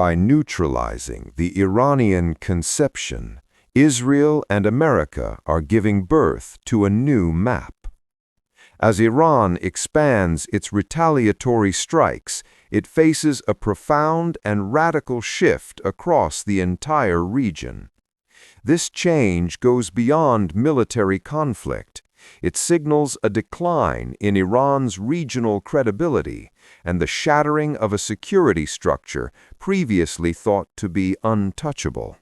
By neutralizing the Iranian conception, Israel and America are giving birth to a new map. As Iran expands its retaliatory strikes, it faces a profound and radical shift across the entire region. This change goes beyond military conflict. It signals a decline in Iran's regional credibility and the shattering of a security structure previously thought to be untouchable.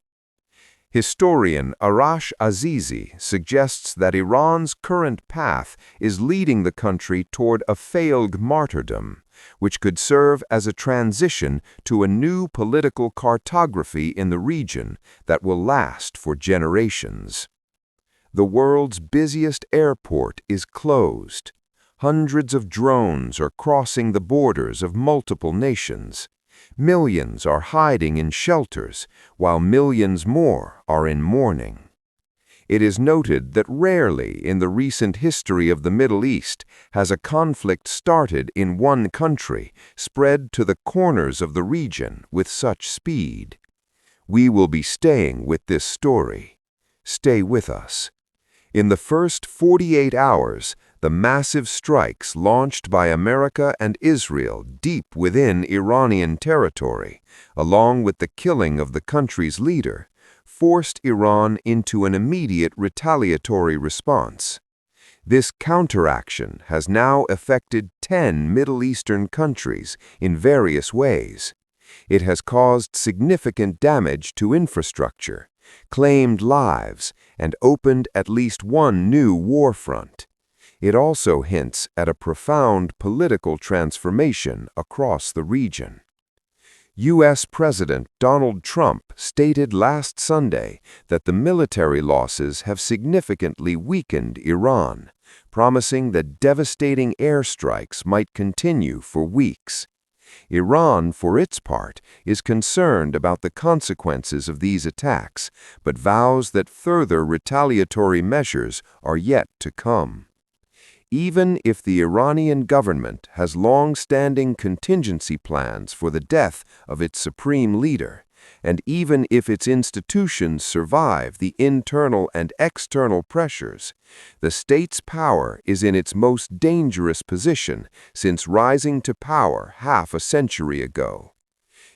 Historian Arash Azizi suggests that Iran's current path is leading the country toward a failed martyrdom, which could serve as a transition to a new political cartography in the region that will last for generations. The world's busiest airport is closed. Hundreds of drones are crossing the borders of multiple nations. Millions are hiding in shelters, while millions more are in mourning. It is noted that rarely in the recent history of the Middle East has a conflict started in one country, spread to the corners of the region with such speed. We will be staying with this story. Stay with us. In the first 48 hours, the massive strikes launched by America and Israel deep within Iranian territory, along with the killing of the country's leader, forced Iran into an immediate retaliatory response. This counteraction has now affected 10 Middle Eastern countries in various ways. It has caused significant damage to infrastructure, claimed lives, and opened at least one new war front. It also hints at a profound political transformation across the region. U.S. President Donald Trump stated last Sunday that the military losses have significantly weakened Iran, promising that devastating airstrikes might continue for weeks. Iran, for its part, is concerned about the consequences of these attacks, but vows that further retaliatory measures are yet to come. Even if the Iranian government has long-standing contingency plans for the death of its supreme leader, and even if its institutions survive the internal and external pressures, the state's power is in its most dangerous position since rising to power half a century ago.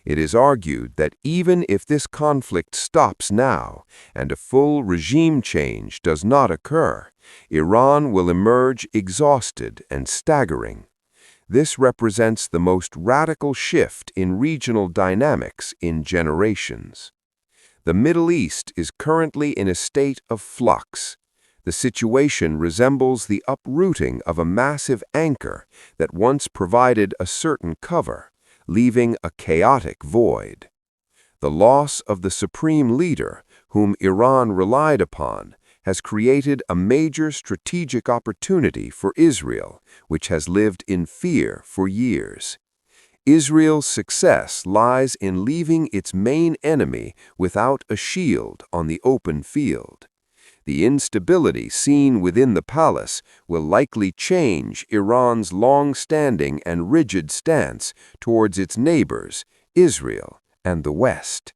It is argued that even if this conflict stops now and a full regime change does not occur, Iran will emerge exhausted and staggering. This represents the most radical shift in regional dynamics in generations. The Middle East is currently in a state of flux. The situation resembles the uprooting of a massive anchor that once provided a certain cover, leaving a chaotic void. The loss of the supreme leader, whom Iran relied upon, has created a major strategic opportunity for Israel, which has lived in fear for years. Israel's success lies in leaving its main enemy without a shield on the open field. The instability seen within the palace will likely change Iran's long-standing and rigid stance towards its neighbors, Israel and the West.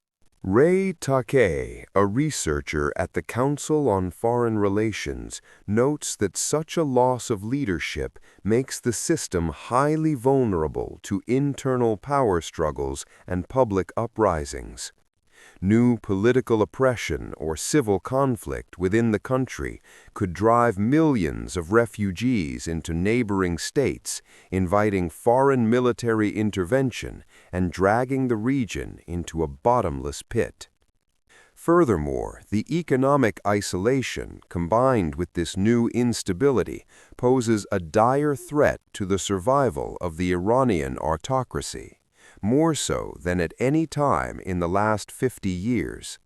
Ray Takei, a researcher at the Council on Foreign Relations, notes that such a loss of leadership makes the system highly vulnerable to internal power struggles and public uprisings. New political oppression or civil conflict within the country could drive millions of refugees into neighboring states, inviting foreign military intervention and dragging the region into a bottomless pit. Furthermore, the economic isolation combined with this new instability poses a dire threat to the survival of the Iranian autocracy, more so than at any time in the last 50 years.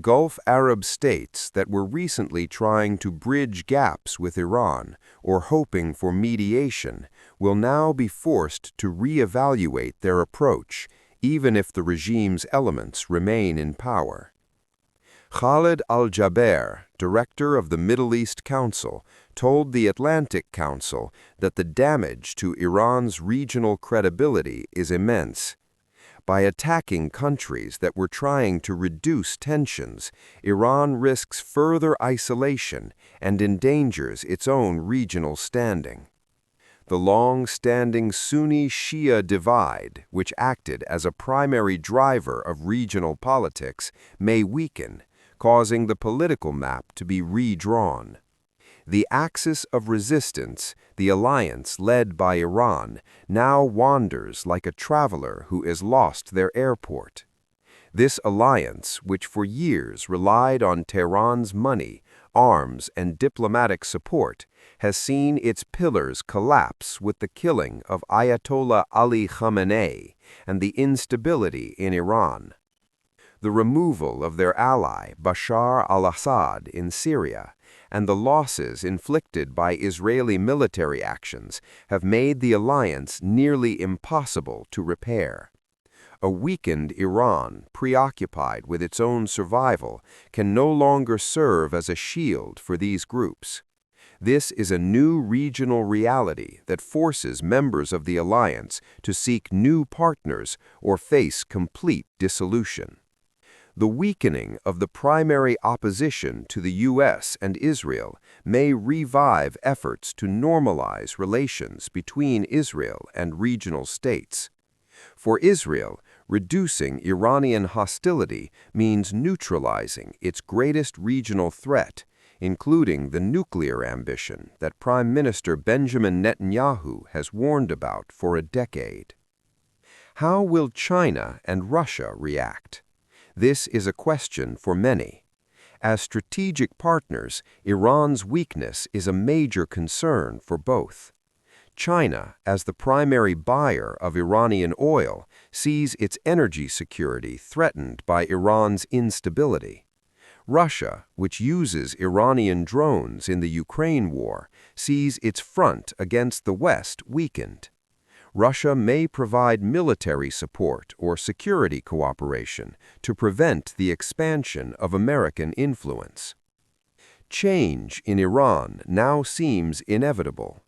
Gulf Arab states that were recently trying to bridge gaps with Iran or hoping for mediation will now be forced to reevaluate their approach, even if the regime's elements remain in power. Khalid al-Jaber, director of the Middle East Council, told the Atlantic Council that the damage to Iran's regional credibility is immense. By attacking countries that were trying to reduce tensions, Iran risks further isolation and endangers its own regional standing. The long-standing Sunni-Shia divide, which acted as a primary driver of regional politics, may weaken, causing the political map to be redrawn. The axis of resistance, the alliance led by Iran, now wanders like a traveler who has lost their airport. This alliance, which for years relied on Tehran's money, arms, and diplomatic support, has seen its pillars collapse with the killing of Ayatollah Ali Khamenei and the instability in Iran. The removal of their ally Bashar al-Assad in Syria and the losses inflicted by Israeli military actions have made the alliance nearly impossible to repair. A weakened Iran, preoccupied with its own survival, can no longer serve as a shield for these groups. This is a new regional reality that forces members of the alliance to seek new partners or face complete dissolution. The weakening of the primary opposition to the U.S. and Israel may revive efforts to normalize relations between Israel and regional states. For Israel, reducing Iranian hostility means neutralizing its greatest regional threat, including the nuclear ambition that Prime Minister Benjamin Netanyahu has warned about for a decade. How will China and Russia react? This is a question for many. As strategic partners, Iran's weakness is a major concern for both. China, as the primary buyer of Iranian oil, sees its energy security threatened by Iran's instability. Russia, which uses Iranian drones in the Ukraine war, sees its front against the West weakened. Russia may provide military support or security cooperation to prevent the expansion of American influence. Change in Iran now seems inevitable.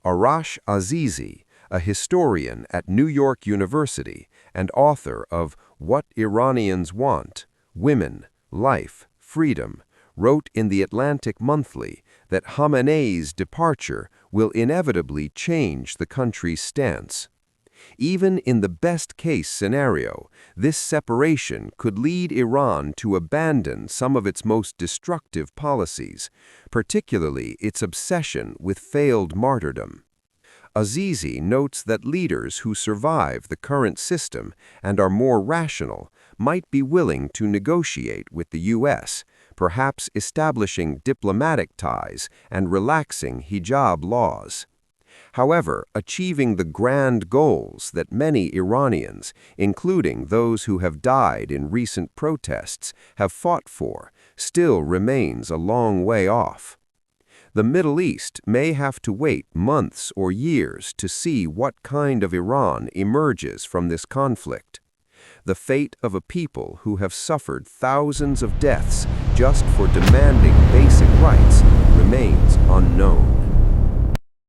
Arash Azizi, a historian at New York University and author of What Iranians Want, Women, Life, Freedom, wrote in the Atlantic Monthly that Khamenei's departure will inevitably change the country's stance. Even in the best-case scenario, this separation could lead Iran to abandon some of its most destructive policies, particularly its obsession with failed martyrdom. Azizi notes that leaders who survive the current system and are more rational might be willing to negotiate with the U.S., perhaps establishing diplomatic ties and relaxing hijab laws. However, achieving the grand goals that many Iranians, including those who have died in recent protests, have fought for, still remains a long way off. The Middle East may have to wait months or years to see what kind of Iran emerges from this conflict. The fate of a people who have suffered thousands of deaths just for demanding basic rights remains unknown.